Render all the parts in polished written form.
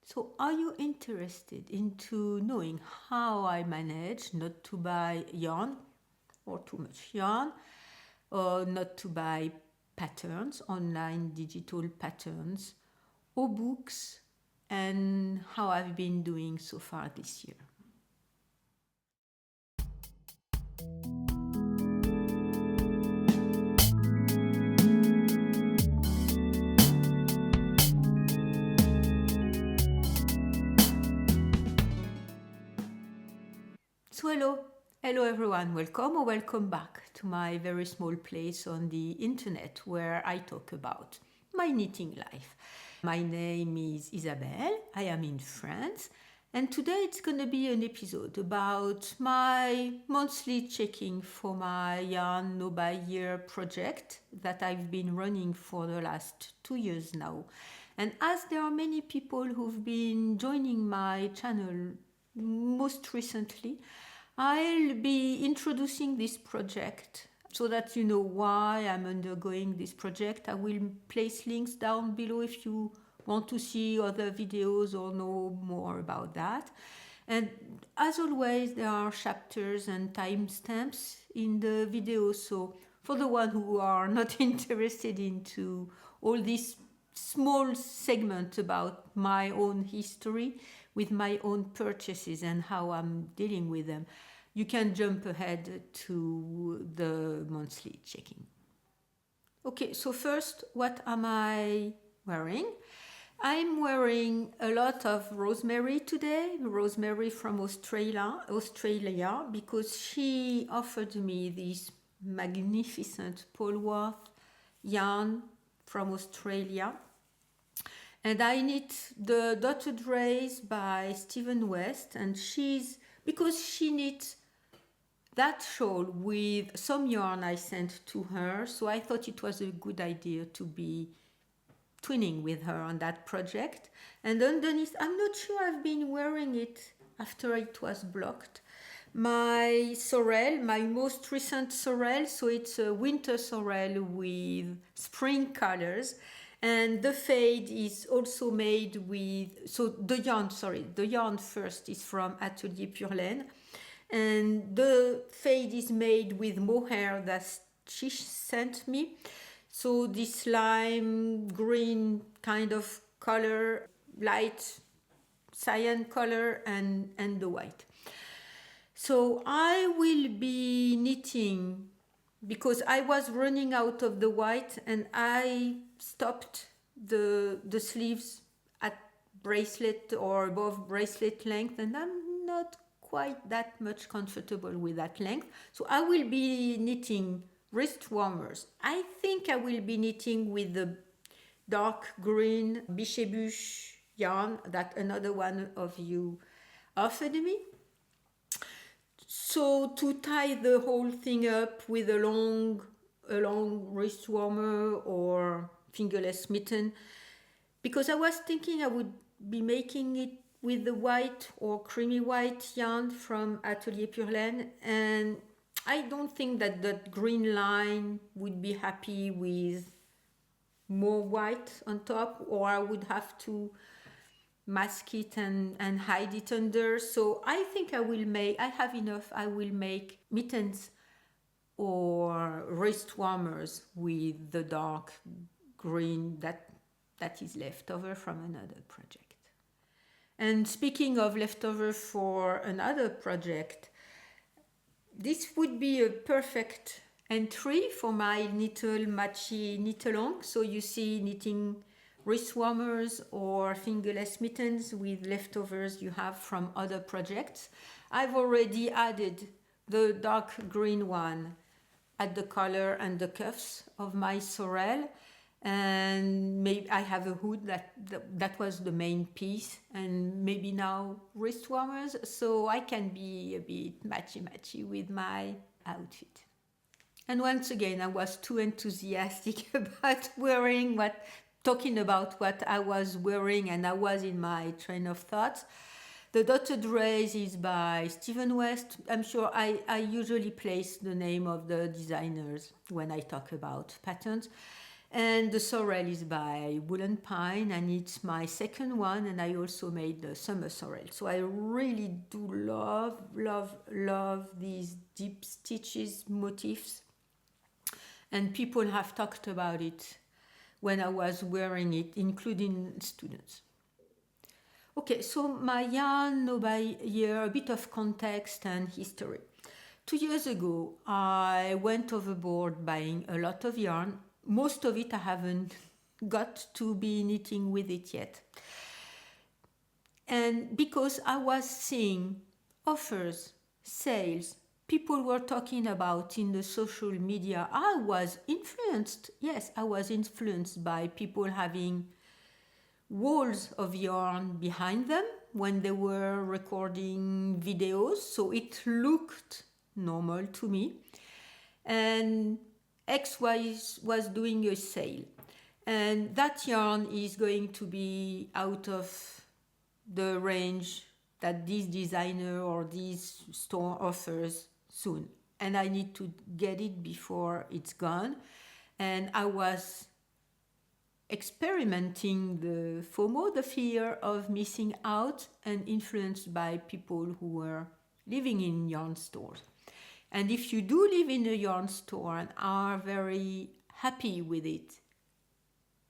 So are you interested into knowing how I manage not to buy yarn or too much yarn, or not to buy patterns, online digital patterns, or books, and how I've been doing so far this year? So hello everyone, welcome or welcome back to my very small place on the internet where I talk about my knitting life. My name is Isabelle, I am in France, and today it's going to be an episode about my monthly checking for my Yarn No Buy Year project that I've been running for the last 2 years now. And as there are many people who've been joining my channel most recently, I'll be introducing this project so that you know why I'm undergoing this project. I will place links down below if you want to see other videos or know more about that. And as always, there are chapters and timestamps in the video. So for the one who are not interested into all this small segment about my own history with my own purchases and how I'm dealing with them, you can jump ahead to the monthly checking. Okay, so first, what am I wearing? I'm wearing a lot of rosemary today, rosemary from Australia, because she offered me this magnificent Polworth yarn from Australia. And I knit the Dotted Rays by Stephen West, and because she knit that shawl with some yarn I sent to her, so I thought it was a good idea to be twinning with her on that project. And underneath, I'm not sure I've been wearing it after it was blocked, my sorrel, my most recent sorrel, so it's a winter sorrel with spring colors. And the fade is also made with, so the yarn first is from Atelier Pure Laine. And the fade is made with mohair that she sent me. So this lime green kind of color, light cyan color, and the white. So I will be knitting because I was running out of the white and I stopped the sleeves at bracelet or above bracelet length, and I'm not quite that much comfortable with that length. So I will be knitting wrist warmers. I think I will be knitting with the dark green Bichebuche yarn that another one of you offered me. So to tie the whole thing up with a long wrist warmer or fingerless mitten, because I was thinking I would be making it with the white or creamy white yarn from Atelier Pure Laine, and I don't think that that green line would be happy with more white on top, or I would have to mask it and hide it under. So I think I have enough. I will make mittens or wrist warmers with the dark green that is left over from another project. And speaking of leftover for another project, this would be a perfect entry for my little matchy knit along. So you see knitting wrist warmers or fingerless mittens with leftovers you have from other projects. I've already added the dark green one at the collar and the cuffs of my sorrel, and maybe I have a hood that was the main piece, and maybe now wrist warmers, so I can be a bit matchy with my outfit. And once again, I was too enthusiastic about talking about what I was wearing, and I was in my train of thoughts. The Dotted Rays is by Stephen West. I'm sure I usually place the name of the designers when I talk about patterns. And the sorrel is by Woolen Pine, and it's my second one, and I also made the summer sorrel. So I really do love these deep stitches motifs. And people have talked about it when I was wearing it, including students. Okay, so my yarn now by year, a bit of context and history. 2 years ago, I went overboard buying a lot of yarn. Most of it I haven't got to be knitting with it yet. And because I was seeing offers, sales, people were talking about in the social media, I was influenced. Yes, I was influenced by people having walls of yarn behind them when they were recording videos. So it looked normal to me. And X was doing a sale, and that yarn is going to be out of the range that this designer or this store offers soon, and I need to get it before it's gone. And I was experimenting the FOMO, the fear of missing out, and influenced by people who were living in yarn stores. And if you do live in a yarn store and are very happy with it,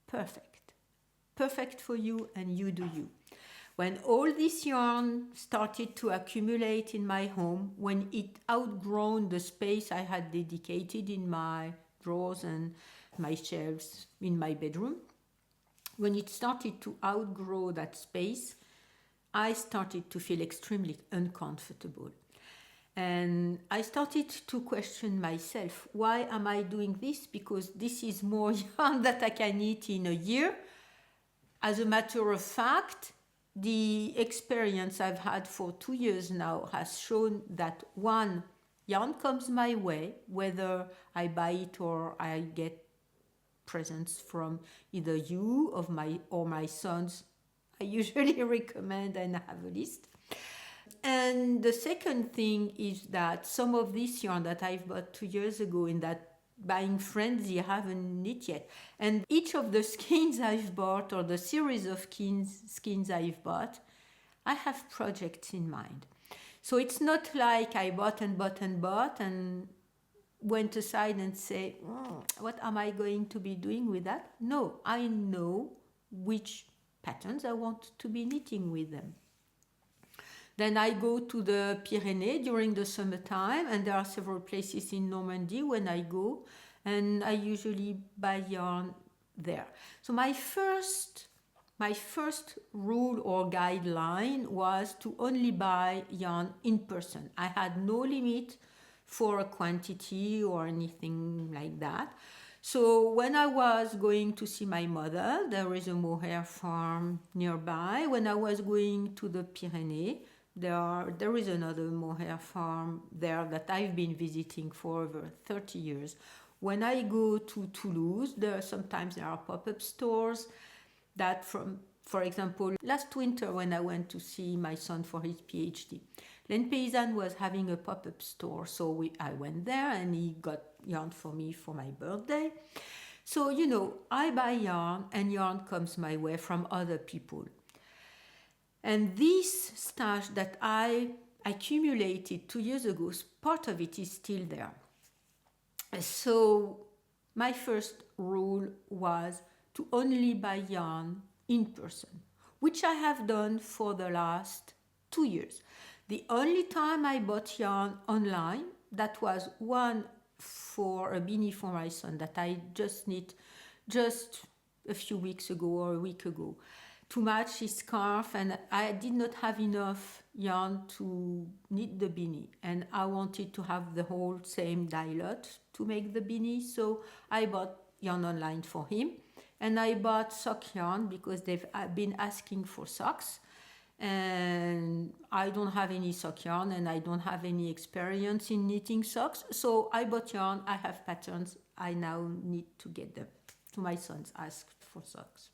perfect. Perfect for you, and you do you. When all this yarn started to accumulate in my home, when it outgrown the space I had dedicated in my drawers and my shelves in my bedroom, when it started to outgrow that space, I started to feel extremely uncomfortable. And I started to question myself, why am I doing this? Because this is more yarn that I can knit in a year. As a matter of fact, the experience I've had for 2 years now has shown that one, yarn comes my way, whether I buy it or I get presents from either you or my sons. I usually recommend and have a list. And the second thing is that some of this yarn that I've bought 2 years ago in that buying frenzy, I haven't knit yet. And each of the skeins I've bought, or the series of skeins I've bought, I have projects in mind. So it's not like I bought and went aside and say, what am I going to be doing with that? No, I know which patterns I want to be knitting with them. Then I go to the Pyrenees during the summertime, and there are several places in Normandy when I go, and I usually buy yarn there. So my first rule or guideline was to only buy yarn in person. I had no limit for a quantity or anything like that. So when I was going to see my mother, there is a mohair farm nearby. When I was going to the Pyrenees, there is another mohair farm there that I've been visiting for over 30 years. When I go to Toulouse, sometimes there are pop-up stores that for example, last winter when I went to see my son for his PhD, Len Paysan was having a pop-up store, so I went there and he got yarn for me for my birthday. So, I buy yarn and yarn comes my way from other people. And this stash that I accumulated 2 years ago, part of it is still there. So my first rule was to only buy yarn in person, which I have done for the last 2 years. The only time I bought yarn online, that was one for a beanie for my son that I just knit just a few weeks ago or a week ago to match his scarf, and I did not have enough yarn to knit the beanie, and I wanted to have the whole same dye lot to make the beanie, so I bought yarn online for him. And I bought sock yarn because they've been asking for socks, and I don't have any sock yarn and I don't have any experience in knitting socks, so I bought yarn. I have patterns. I now need to get them to my sons asked for socks.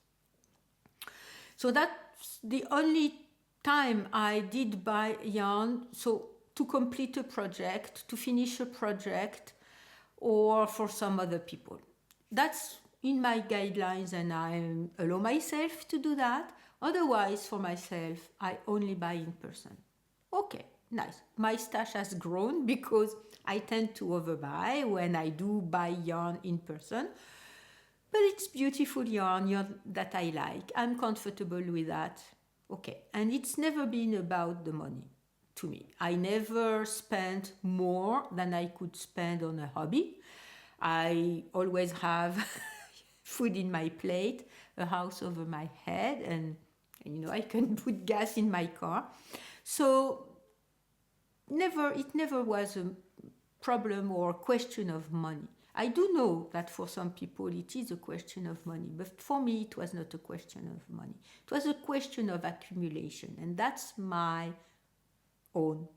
So that's the only time I did buy yarn, so to complete a project, to finish a project, or for some other people. That's in my guidelines and I allow myself to do that. Otherwise, for myself, I only buy in person. Okay, nice. My stash has grown because I tend to overbuy when I do buy yarn in person. But it's beautiful yarn that I like. I'm comfortable with that. Okay, and it's never been about the money to me. I never spent more than I could spend on a hobby. I always have food in my plate, a house over my head, and I can put gas in my car. So it never was a problem or question of money. I do know that for some people it is a question of money, but for me it was not a question of money. It was a question of accumulation, and that's my own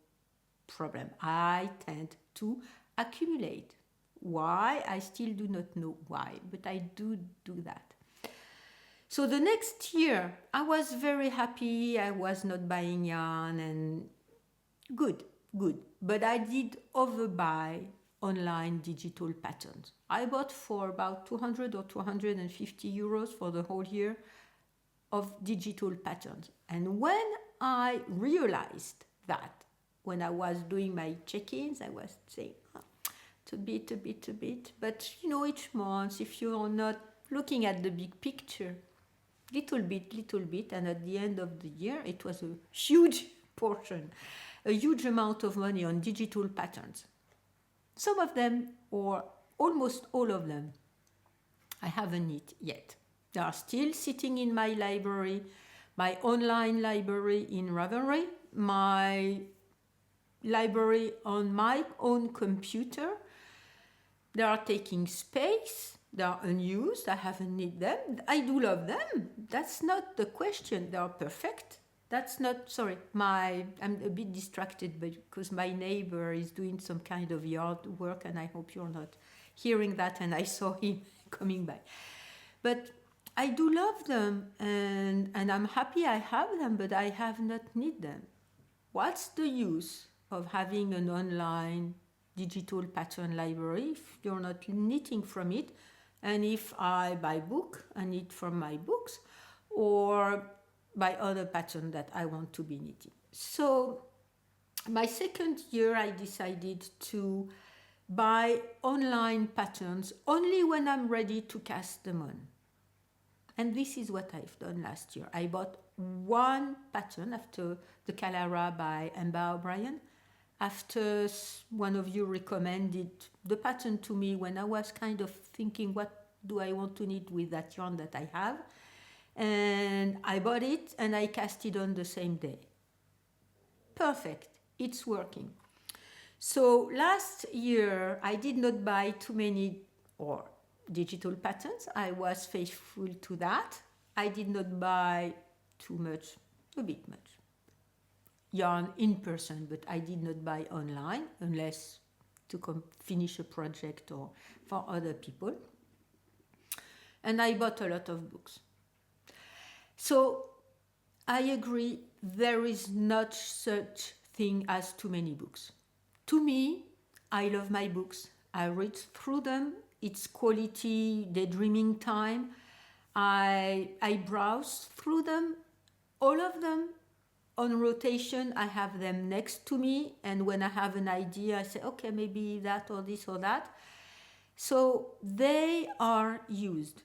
problem. I tend to accumulate. Why? I still do not know why, but I do that. So the next year I was very happy. I was not buying yarn, and good. But I did overbuy online digital patterns. I bought for about 200 or 250 euros for the whole year of digital patterns. And when I realized that, when I was doing my check-ins, I was saying, a bit. But each month, if you're not looking at the big picture, little bit, and at the end of the year, it was a huge portion, a huge amount of money on digital patterns. Some of them, or almost all of them, I haven't knit yet. They are still sitting in my library, my online library in Ravelry, my library on my own computer. They are taking space. They are unused. I haven't knit them. I do love them. That's not the question. They are perfect. That's not, sorry, I'm a bit distracted because my neighbor is doing some kind of yard work, and I hope you're not hearing that, and I saw him coming by. But I do love them, and I'm happy I have them, but I have not knit them. What's the use of having an online digital pattern library if you're not knitting from it? And if I buy book, I knit from my books, or by other pattern that I want to be knitting. So my second year I decided to buy online patterns only when I'm ready to cast them on. And this is what I've done last year. I bought one pattern after the Calara by Amber O'Brien, after one of you recommended the pattern to me when I was kind of thinking, what do I want to knit with that yarn that I have? And I bought it and I cast it on the same day. Perfect, it's working. So last year I did not buy too many digital patterns. I was faithful to that. I did not buy too much, a bit much yarn in person, but I did not buy online unless to finish a project or for other people. And I bought a lot of books. So I agree, there is not such thing as too many books. To me, I love my books. I read through them. It's quality daydreaming time. I browse through them, all of them. On rotation, I have them next to me, and when I have an idea, I say, okay, maybe that or this or that. So they are used.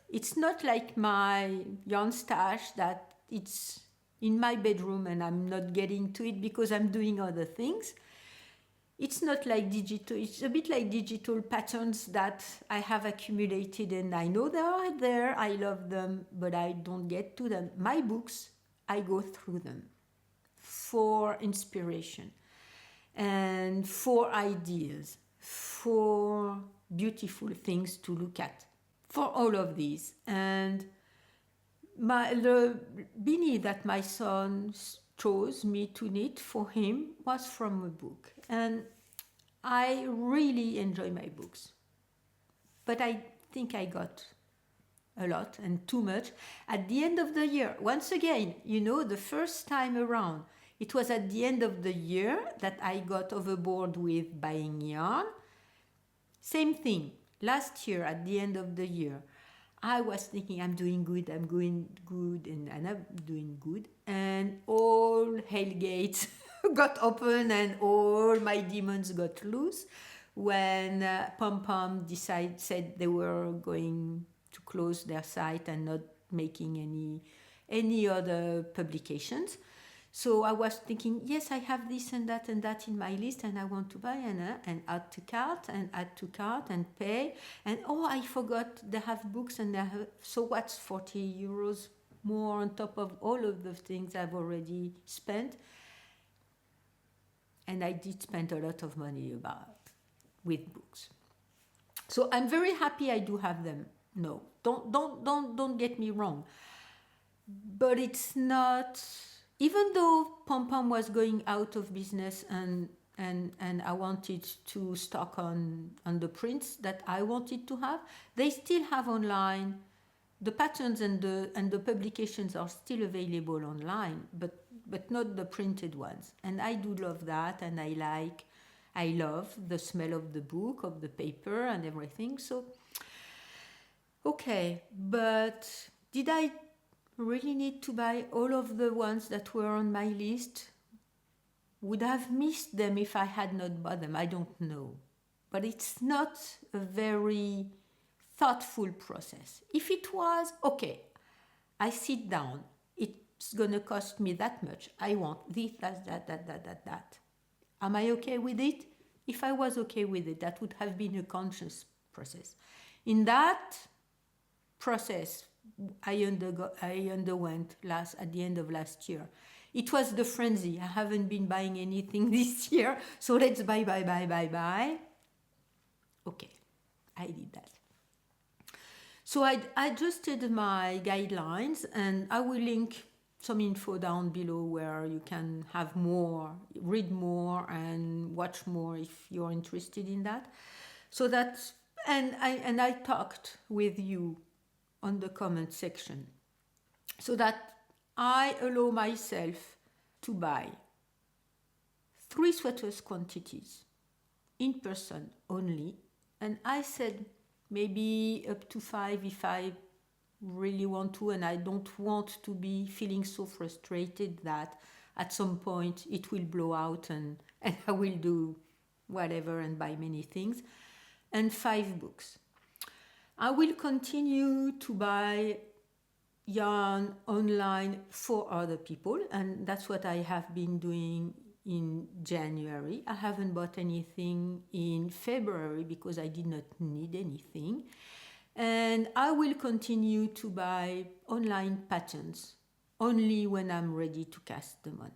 It's not like my yarn stash that it's in my bedroom and I'm not getting to it because I'm doing other things. It's not like digital, it's a bit like digital patterns that I have accumulated and I know they are there, I love them, but I don't get to them. My books, I go through them for inspiration and for ideas, for beautiful things to look at, for all of these. And the beanie that my son chose me to knit for him was from a book. And I really enjoy my books. But I think I got a lot and too much at the end of the year. Once again, the first time around, it was at the end of the year that I got overboard with buying yarn. Same thing, last year at the end of the year. I was thinking I'm doing good, I'm going good, and I'm doing good. And all hell gates got open and all my demons got loose when Pom Pom said they were going to close their site and not making any other publications. So I was thinking, yes, I have this and that in my list, and I want to buy and add to cart and pay. And oh, I forgot they have books and they have, so what's 40 euros more on top of all of the things I've already spent? And I did spend a lot of money with books. So I'm very happy I do have them. No, don't get me wrong. But it's not, even though Pom Pom was going out of business and I wanted to stock on the prints that I wanted to have, they still have online. The patterns and the publications are still available online, but not the printed ones. And I do love that, and I love the smell of the book, of the paper and everything. So, okay, but did I really need to buy all of the ones that were on my list? Would have missed them if I had not bought them. I don't know. But it's not a very thoughtful process. If it was, okay, I sit down, it's gonna cost me that much. I want this, that. Am I okay with it? If I was okay with it, that would have been a conscious process. In that process, I underwent at the end of last year. It was the frenzy. I haven't been buying anything this year, so let's buy. Okay, I did that. So I adjusted my guidelines, and I will link some info down below where you can have more, read more, and watch more if you're interested in that. So that's, and I talked with you on the comment section, so that I allow myself to buy 3 sweaters quantities in person only, and I said maybe up to 5 if I really want to, and I don't want to be feeling so frustrated that at some point it will blow out and I will do whatever and buy many things. And 5 books. I will continue to buy yarn online for other people, and that's what I have been doing in January. I haven't bought anything in February because I did not need anything. And I will continue to buy online patterns only when I'm ready to cast them on.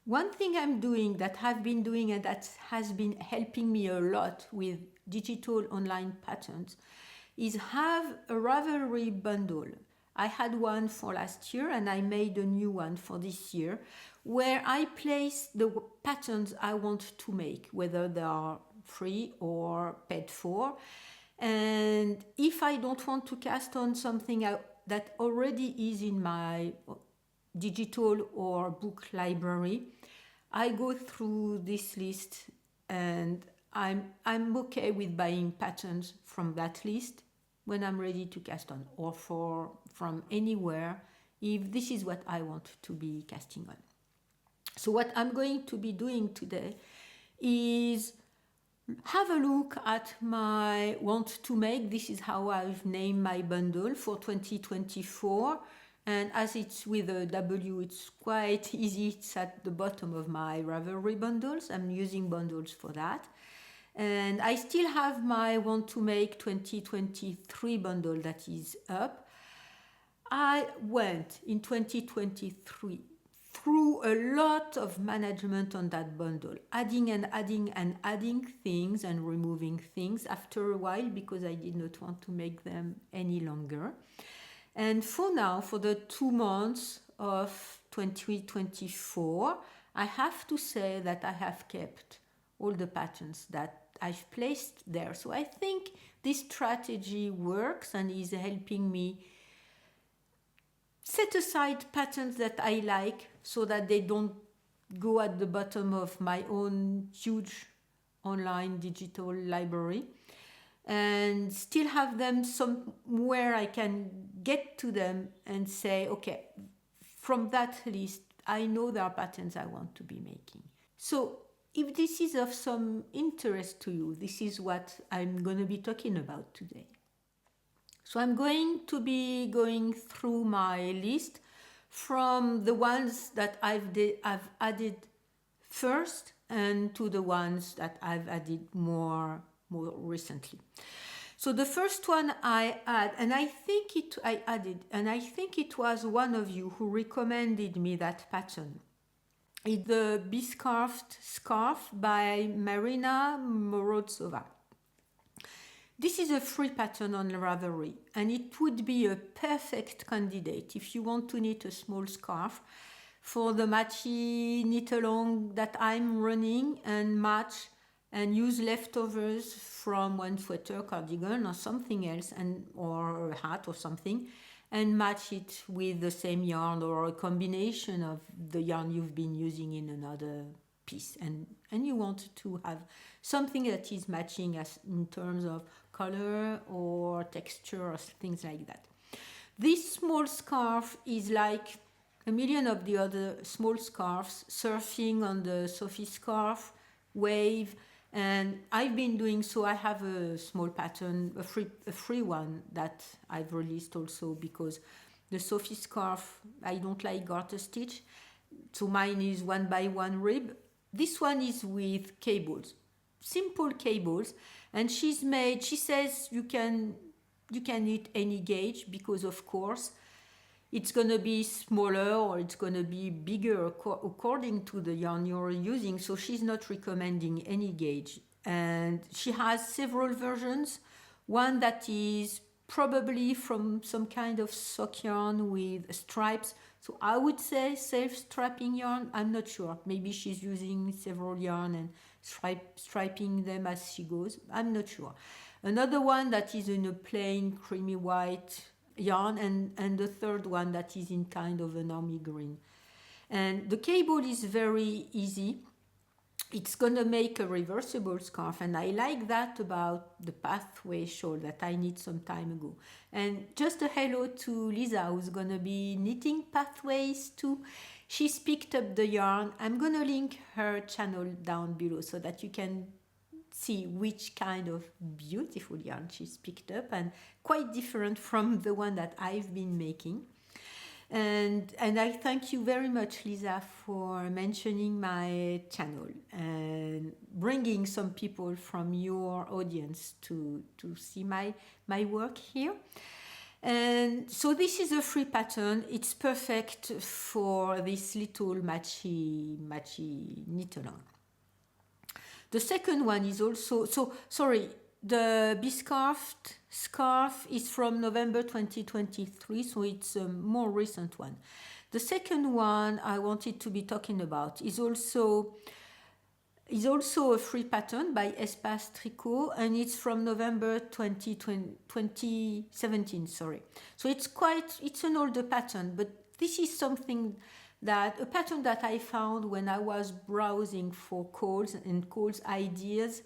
One thing I'm doing, that I've been doing, and that has been helping me a lot with digital online patterns, is have a Ravelry bundle. I had one for last year and I made a new one for this year, where I place the patterns I want to make, whether they are free or paid for. And if I don't want to cast on something that already is in my digital or book library, I go through this list, and I'm okay with buying patterns from that list when I'm ready to cast on, or from anywhere if this is what I want to be casting on. So what I'm going to be doing today is have a look at my want to make. This is how I've named my bundle for 2024. And as it's with a W, it's quite easy. It's at the bottom of my Ravelry bundles. I'm using bundles for that. And I still have my want to make 2023 bundle that is up. I went in 2023 through a lot of management on that bundle, adding things and removing things after a while because I did not want to make them any longer. And for now, for the 2 months of 2024, I have to say that I have kept all the patterns that I've placed there. So I think this strategy works and is helping me set aside patterns that I like so that they don't go at the bottom of my own huge online digital library. and still have them somewhere I can get to them and say, okay, from that list, I know there are patterns I want to be making. So if this is of some interest to you, this is what I'm going to be talking about today. So I'm going to be going through my list from the ones that I've added first and to the ones that I've added more recently. So the first one I add, and I think it was one of you who recommended me that pattern. It's the Biscarfed Scarf by Marina Morozova. This is a free pattern on Ravelry, and it would be a perfect candidate if you want to knit a small scarf for the matchy knit-along that I'm running, and match and use leftovers from one sweater, cardigan or something else, or a hat or something, and match it with the same yarn or a combination of the yarn you've been using in another piece, and you want to have something that is matching as in terms of color or texture or things like that. This small scarf is like a million of the other small scarves surfing on the Sophie scarf wave, and I've been doing so. I have a small pattern, a free one that I've released also, because the Sophie scarf, I don't like garter stitch, so mine is 1x1 rib. This one is with cables, simple cables, and she says you can knit any gauge, because of course it's going to be smaller or it's going to be bigger according to the yarn you're using. So she's not recommending any gauge. And she has several versions. One that is probably from some kind of sock yarn with stripes. So I would say self-strapping yarn. I'm not sure. Maybe she's using several yarn and striping them as she goes. I'm not sure. Another one that is in a plain creamy white yarn, and the third one that is in kind of an army green. And the cable is very easy. It's gonna make a reversible scarf, and I like that about the Pathway shawl that I knit some time ago. And just a hello to Lisa, who's gonna be knitting Pathways too. She's picked up the yarn. I'm gonna link her channel down below so that you can see which kind of beautiful yarn she's picked up, and quite different from the one that I've been making. And I thank you very much, Lisa, for mentioning my channel and bringing some people from your audience to see my work here. And so this is a free pattern. It's perfect for this little matchy knit-along. The second one is also, the Biscarfed Scarf is from November 2023, so it's a more recent one. The second one I wanted to be talking about is also a free pattern by Espace Tricot, and it's from November 2017, sorry. So it's an older pattern, but this is a pattern that I found when I was browsing for calls ideas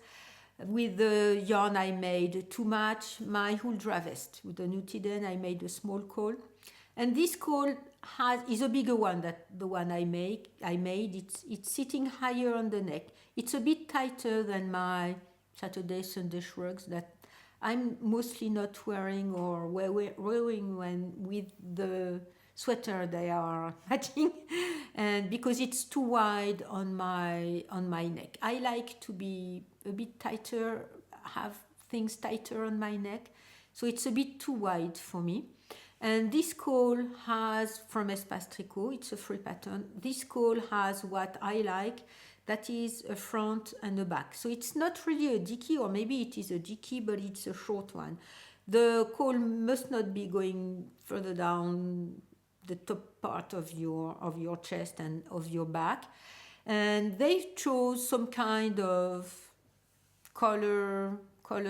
with the yarn I made to match my Huldra vest. With the Nutiden, I made a small caul. And this caul is a bigger one than the one I made. It's sitting higher on the neck. It's a bit tighter than my Saturday, Sunday shrugs that I'm mostly not wearing or wearing when with the sweater they are matching, and because it's too wide on my neck. I like to be a bit tighter, have things tighter on my neck, so it's a bit too wide for me. And this caul has, from Espace Tricot, it's a free pattern. This caul has what I like, that is a front and a back. So it's not really a dicky, or maybe it is a dicky, but it's a short one. The caul must not be going further down the top part of your chest and of your back. And they chose some kind of color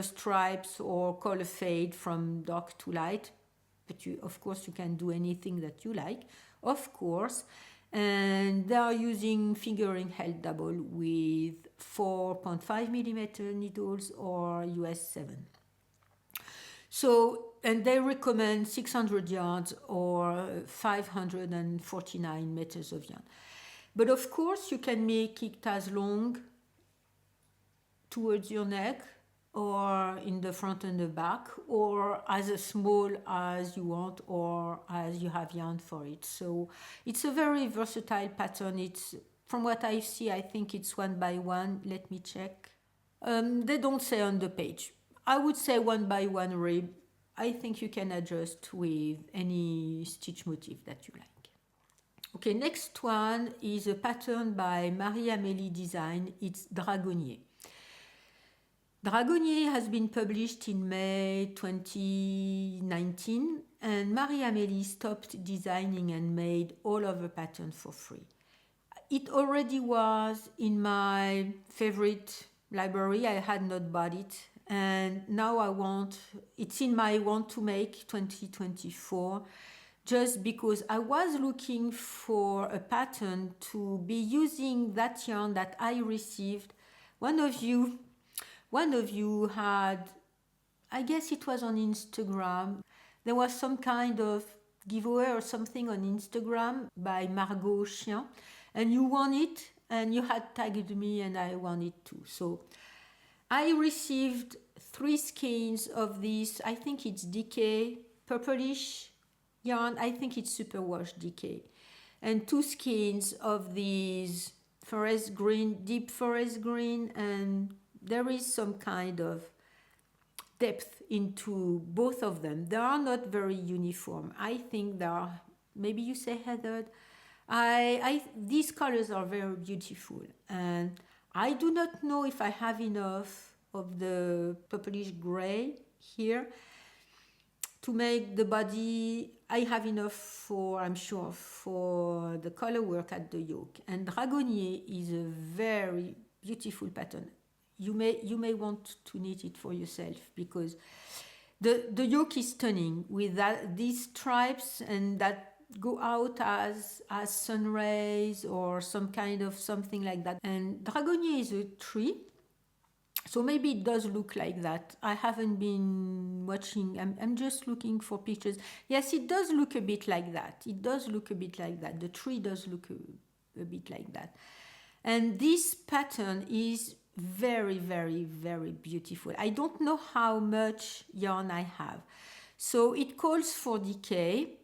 stripes or color fade from dark to light. But of course, you can do anything that you like, of course. And they are using fingering held double with 4.5 millimeter needles or US 7. So, and they recommend 600 yards or 549 meters of yarn. But of course, you can make it as long towards your neck or in the front and the back, or as small as you want, or as you have yarn for it. So it's a very versatile pattern. It's, from what I see, I think it's 1x1. Let me check. They don't say on the page. I would say 1x1 rib. I think you can adjust with any stitch motif that you like. Okay, next one is a pattern by Marie-Amélie Design. It's Dragonnier. Dragonnier has been published in May 2019, and Marie-Amélie stopped designing and made all of the patterns for free. It already was in my favorite library. I had not bought it, and now it's in my want to make 2024, just because I was looking for a pattern to be using that yarn that I received. One of you had, I guess it was on Instagram, there was some kind of giveaway or something on Instagram by Margot Chien, and you won it, and you had tagged me, and I won it too. So I received 3 skeins of this, I think it's DK, purplish yarn, I think it's superwash DK, and 2 skeins of these forest green, deep forest green, and there is some kind of depth into both of them. They are not very uniform. I think they are, maybe you say heathered. These colors are very beautiful, and I do not know if I have enough of the purplish gray here to make the body. I have enough for, I'm sure, for the color work at the yoke. And Dragonnier is a very beautiful pattern. You may want to knit it for yourself, because the yoke is stunning with these stripes, and that go out as sun rays or some kind of something like that. And Dragonnier is a tree, so maybe it does look like that. I haven't been watching. I'm just looking for pictures. Yes, it does look a bit like that. It does look a bit like that. The tree does look a bit like that. And this pattern is very, very, very beautiful. I don't know how much yarn I have. So it calls for DK,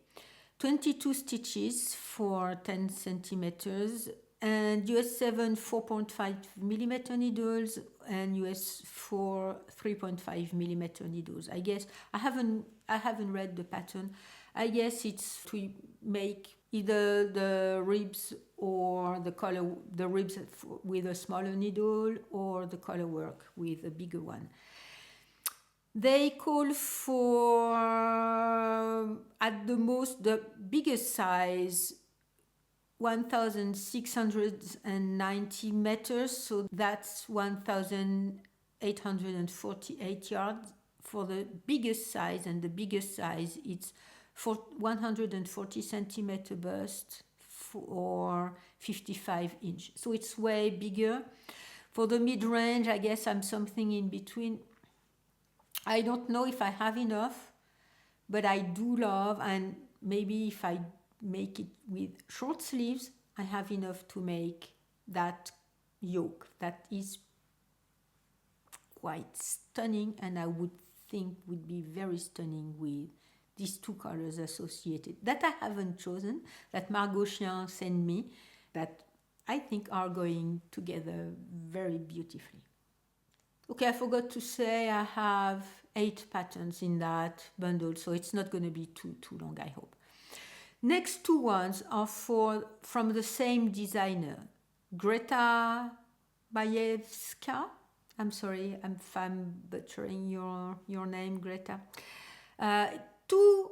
22 stitches for 10 centimeters, and US 7 4.5 millimeter needles, and US 4 3.5 millimeter needles. I guess I haven't read the pattern. I guess it's to make either the ribs or the ribs with a smaller needle, or the color work with a bigger one. They call for, at the most, the biggest size, 1,690 meters, so that's 1,848 yards for the biggest size, and the biggest size it's for 140 centimeter bust or 55 inch. So it's way bigger. For the mid-range, I guess I'm something in between. I don't know if I have enough, but I do love, and maybe if I make it with short sleeves, I have enough to make that yoke that is quite stunning, and I would think would be very stunning with these 2 colors associated that I haven't chosen, that Margot Chien sent me, that I think are going together very beautifully. Okay, I forgot to say I have 8 patterns in that bundle, so it's not going to be too long, I hope. Next 2 ones are from the same designer, Greta Bajewska. I'm sorry if I'm butchering your name, Greta. Two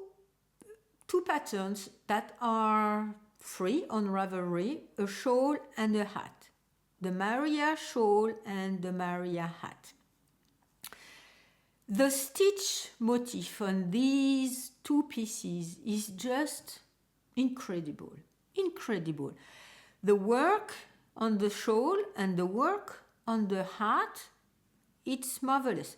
patterns that are free on Ravelry, a shawl and a hat. The Maria shawl and the Maria hat. The stitch motif on these 2 pieces is just incredible. Incredible. The work on the shawl and the work on the hat, it's marvelous.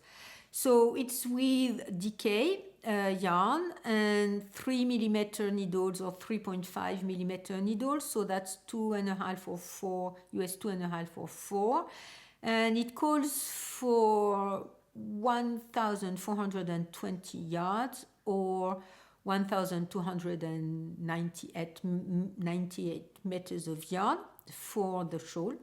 So it's with decay yarn and 3mm needles or 3.5mm needles. So that's 2.5 or 4, US 2.5 or 4. And it calls for 1,420 yards or 1,298 meters of yarn for the shawl.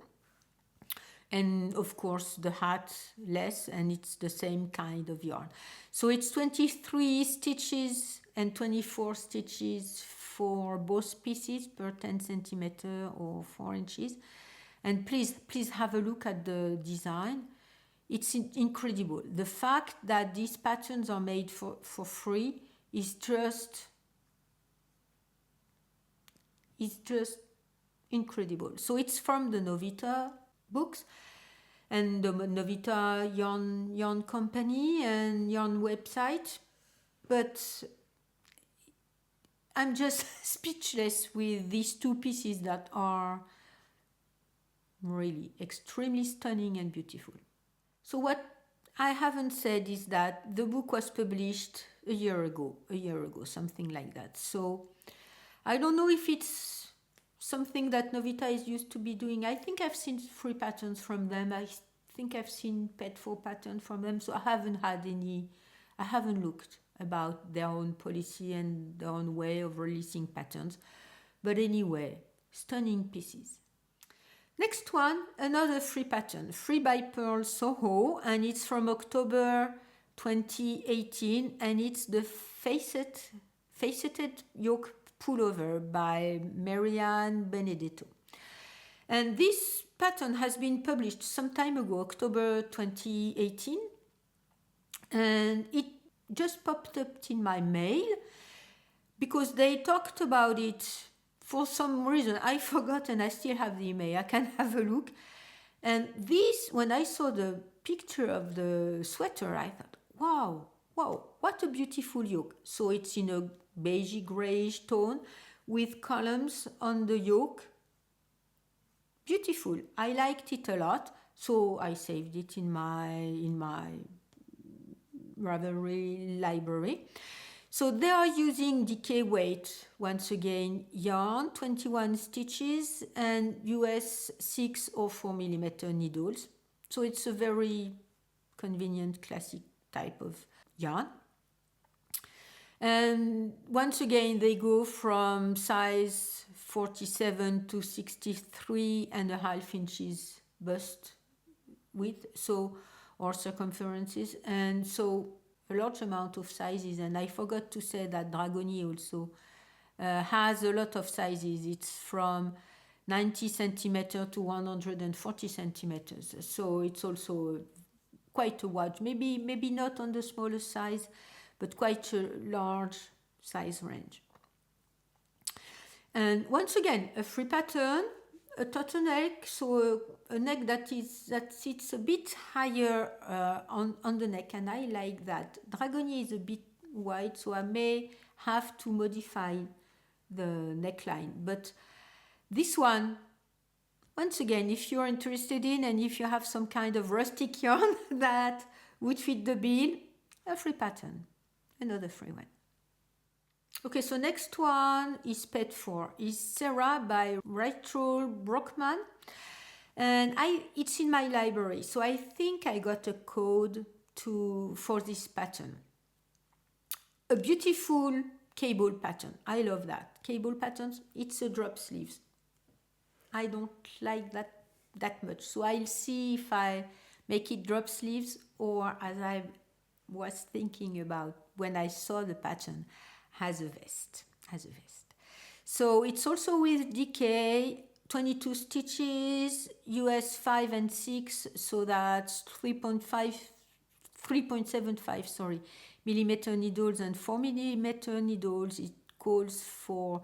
And of course the hat less, and it's the same kind of yarn. So it's 23 stitches and 24 stitches for both pieces per 10 centimeter or 4 inches. And please have a look at the design. It's incredible. The fact that these patterns are made for free is just incredible. So it's from the Novita books and the Novita yarn company and yarn website, but I'm just speechless with these two pieces that are really extremely stunning and beautiful. So what I haven't said is that the book was published a year ago, something like that. So I don't know if it's something that Novita is used to be doing. I think I've seen free patterns from them. I think I've seen paid for patterns from them. So I haven't looked about their own policy and their own way of releasing patterns. But anyway, stunning pieces. Next one, another free pattern, Free by Pearl Soho, and it's from October 2018, and it's the faceted yoke pullover by Marianne Benedetto. And this pattern has been published some time ago, October 2018, and it just popped up in my mail because they talked about it. For some reason, I forgot, and I still have the email. I can have a look. And this, when I saw the picture of the sweater, I thought, wow, what a beautiful yoke. So it's in a beigey grayish tone with columns on the yoke. Beautiful. I liked it a lot. So I saved it in my Ravelry library. So they are using decay weight, once again, yarn, 21 stitches, and US 6 or 4mm needles. So it's a very convenient, classic type of yarn. And once again, they go from size 47 to 63.5 inches bust width, so, or circumferences. And so a large amount of sizes, and I forgot to say that Dragoni also has a lot of sizes. It's from 90 centimeter to 140 centimeters, so it's also quite a wide, maybe not on the smaller size, but quite a large size range. And once again, a free pattern, a turtleneck, so a neck that sits a bit higher on the neck, and I like that. Dragoni is a bit wide, so I may have to modify the neckline. But this one, once again, if you're interested in, and if you have some kind of rustic yarn that would fit the bill, a free pattern, another free one. Okay, so next one is paid for, is Sarah by Rachel Brockman, and it's in my library, so I think I got a code for this pattern. A beautiful cable pattern. I love that. Cable patterns, it's a drop sleeves. I don't like that much, so I'll see if I make it drop sleeves, or as I was thinking about when I saw the pattern, has a vest. So it's also with decay, 22 stitches, US 5 and 6, so that's 3.75 millimeter needles and 4mm needles. It calls for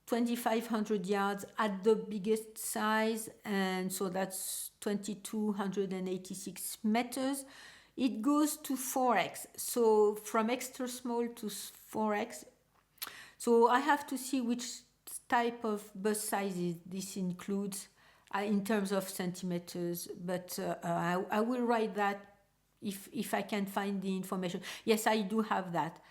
2,500 yards at the biggest size, and so that's 2,286 meters. It goes to 4x, so from extra small to 4x. So I have to see which type of bust sizes this includes in terms of centimeters, but I will write that if I can find the information. Yes, I do have that.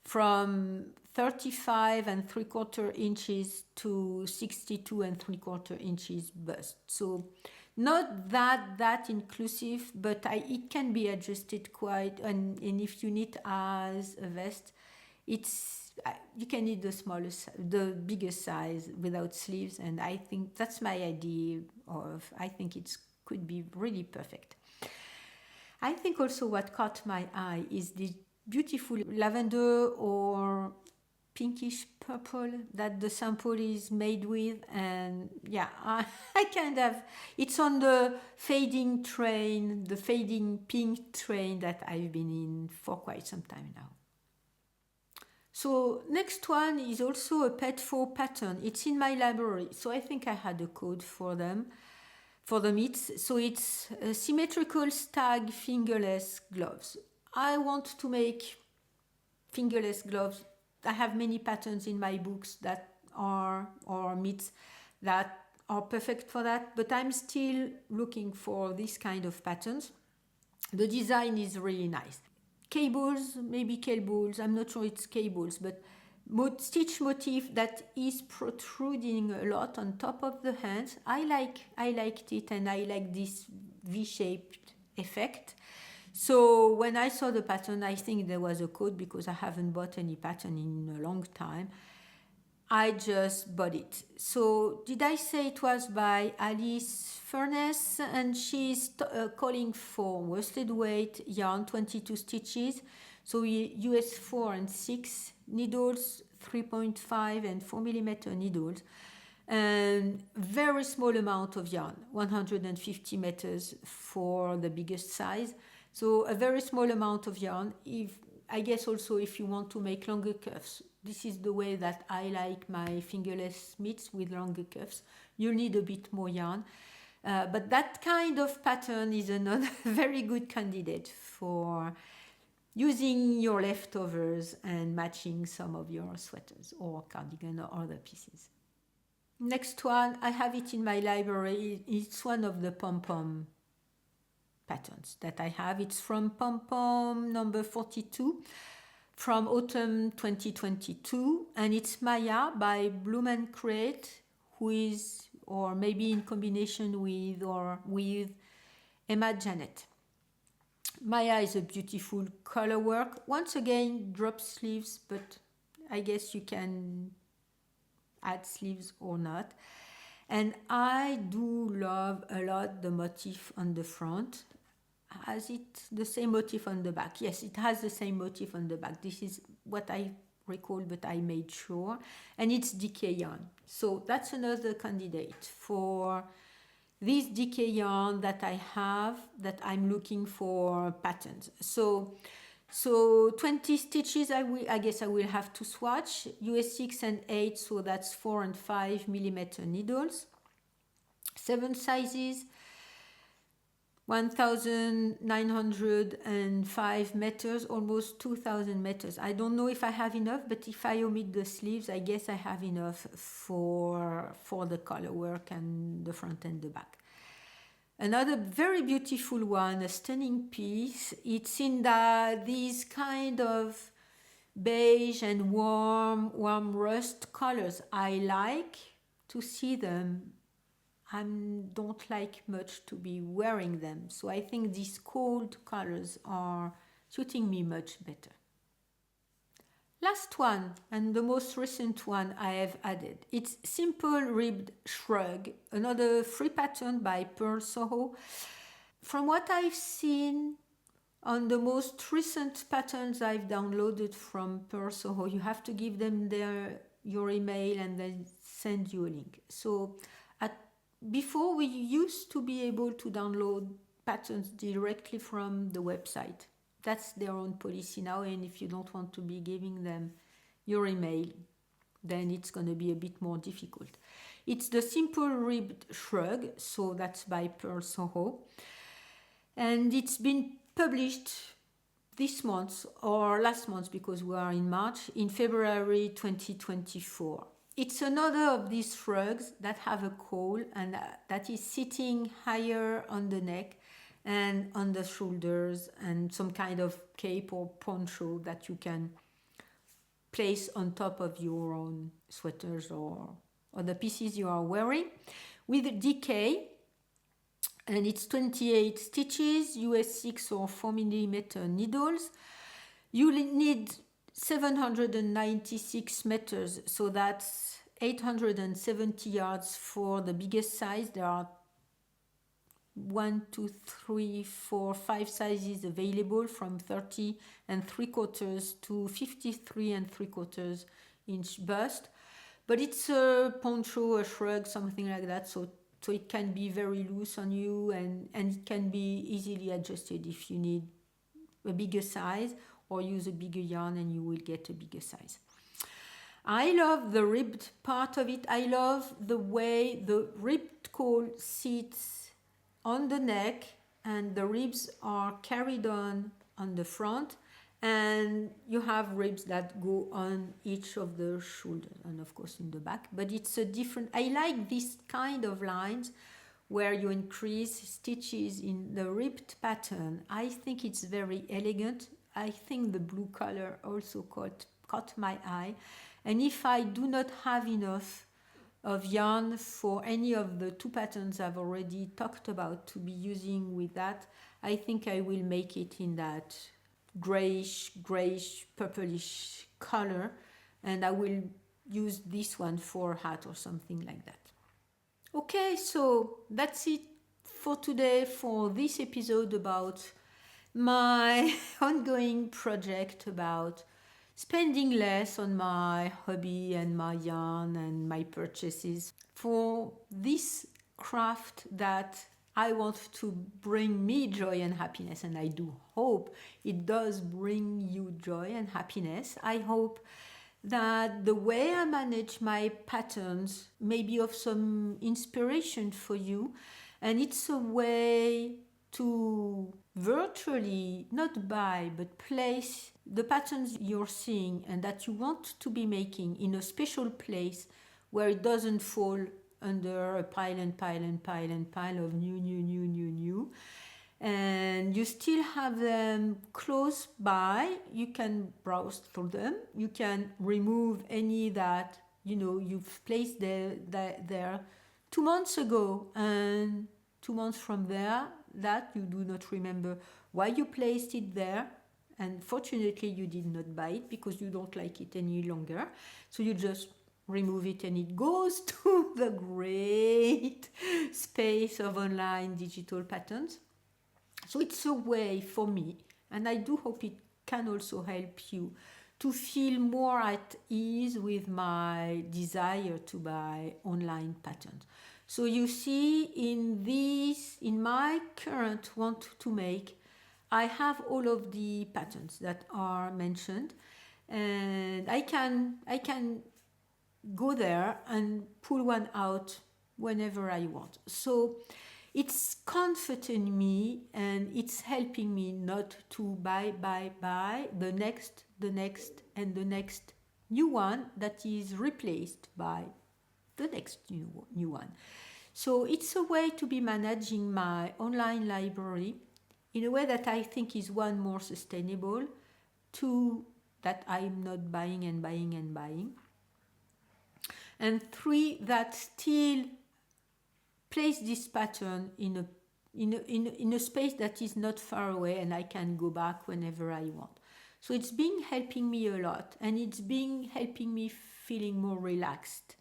From 35 and 3/4 inches to 62 and 3/4 inches bust. So not that inclusive, but it can be adjusted quite, and if you knit as a vest, you can knit the biggest size without sleeves, and I think that's my idea of, I think it could be really perfect. I think also what caught my eye is the beautiful lavender or pinkish purple that the sample is made with, and yeah, I kind of, it's on the fading train, the fading pink train that I've been in for quite some time now. So next one is also a pet faux pattern. It's in my library, so I think I had a code for them. So it's symmetrical stag fingerless gloves. I want to make fingerless gloves. I have many patterns in my books that are, or mitts that are perfect for that, but I'm still looking for this kind of patterns. The design is really nice. Cables, maybe cables, I'm not sure it's cables, but stitch motif that is protruding a lot on top of the hands. I liked it, and I like this V-shaped effect. So when I saw the pattern, I think there was a code because I haven't bought any pattern in a long time. I just bought it. So did I say it was by Alice Furness? And she's calling for worsted weight yarn, 22 stitches. So US 4 and 6 needles, 3.5 and 4 millimeter needles, and very small amount of yarn, 150 meters for the biggest size. So a very small amount of yarn. I guess also if you want to make longer cuffs, this is the way that I like my fingerless mitts with longer cuffs. You'll need a bit more yarn. But that kind of pattern is another very good candidate for using your leftovers and matching some of your sweaters or cardigan or other pieces. Next one, I have it in my library. It's one of the pom-pom patterns that I have. It's from pom-pom number 42 from autumn 2022, and it's Maya by Bloom and Create, who is, or maybe in combination with Emma Janet. Maya is a beautiful color work. Once again, drop sleeves, but I guess you can add sleeves or not. And I do love a lot the motif on the front. Has it the same motif on the back? Yes, it has the same motif on the back. This is what I recall, but I made sure. And it's DK yarn. So that's another candidate for this DK yarn that I have, that I'm looking for patterns. So 20 stitches, I guess I will have to swatch. US 6 and 8, so that's 4 and 5 millimeter needles. 7 sizes, 1,905 meters, almost 2,000 meters. I don't know if I have enough, but if I omit the sleeves, I guess I have enough for the color work and the front and the back. Another very beautiful one, a stunning piece. It's in these kind of beige and warm rust colors. I like to see them. I don't like much to be wearing them. So I think these cold colors are suiting me much better. Last one, and the most recent one I have added. It's Simple Ribbed Shrug, another free pattern by Pearl Soho. From what I've seen on the most recent patterns I've downloaded from Pearl Soho, you have to give them your email and they send you a link. So before, we used to be able to download patterns directly from the website. That's their own policy now, and if you don't want to be giving them your email, then it's going to be a bit more difficult. It's the Simple Ribbed Shrug, so that's by Pearl Soho. And it's been published this month, or last month because we are in March, in February 2024. It's another of these shrugs that have a caul and that is sitting higher on the neck, and on the shoulders, and some kind of cape or poncho that you can place on top of your own sweaters or the pieces you are wearing, with DK. And it's 28 stitches, US 6 or 4mm needles. You need 796 meters, so that's 870 yards for the biggest size. There are 1, 2, 3, 4, 5 sizes available, from 30 and 3/4 to 53 and 3/4 inch bust. But it's a poncho, a shrug, something like that, so it can be very loose on you, and it can be easily adjusted if you need a bigger size, or use a bigger yarn and you will get a bigger size. I love the ribbed part of it. I love the way the ribbed caul sits on the neck and the ribs are carried on the front, and you have ribs that go on each of the shoulders and of course in the back. But it's a different, I like this kind of lines where you increase stitches in the ribbed pattern. I think it's very elegant. I think the blue color also caught my eye. And if I do not have enough of yarn for any of the two patterns I've already talked about to be using with that, I think I will make it in that grayish, purplish color, and I will use this one for a hat or something like that. Okay, so that's it for today, for this episode about my ongoing project about spending less on my hobby and my yarn and my purchases for this craft that I want to bring me joy and happiness, and I do hope it does bring you joy and happiness. I hope that the way I manage my patterns may be of some inspiration for you, and it's a way to virtually not buy but place the patterns you're seeing and that you want to be making in a special place where it doesn't fall under a pile of new, and you still have them close by. You can browse through them. You can remove any that you've placed there 2 months ago, and 2 months from there that you do not remember why you placed it there, and fortunately you did not buy it because you don't like it any longer, so you just remove it and it goes to the great space of online digital patterns. So it's a way for me, and I do hope it can also help you to feel more at ease with my desire to buy online patterns. So you see, in my current want to make, I have all of the patterns that are mentioned, and I can go there and pull one out whenever I want. So it's comforting me, and it's helping me not to buy the next and the next new one that is replaced by the next new one. So it's a way to be managing my online library in a way that I think is, one, more sustainable, two, that I'm not buying, and three, that still place this pattern in a space that is not far away, and I can go back whenever I want. So it's been helping me a lot, and it's been helping me feeling more relaxed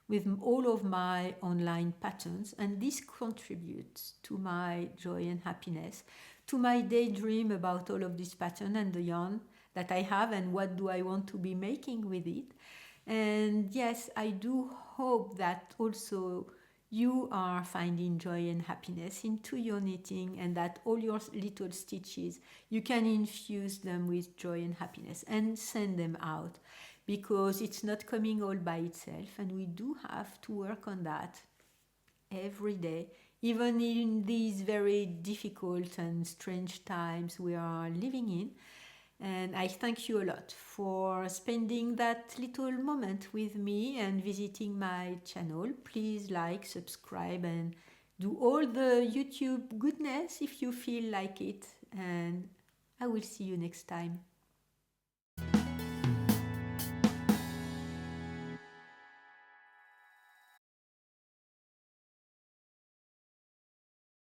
with all of my online patterns, and this contributes to my joy and happiness, to my daydream about all of this pattern and the yarn that I have and what do I want to be making with it. And yes, I do hope that also you are finding joy and happiness into your knitting, and that all your little stitches, you can infuse them with joy and happiness and send them out, because it's not coming all by itself, and we do have to work on that every day, even in these very difficult and strange times we are living in. And I thank you a lot for spending that little moment with me and visiting my channel. Please like, subscribe, and do all the YouTube goodness if you feel like it. And I will see you next time.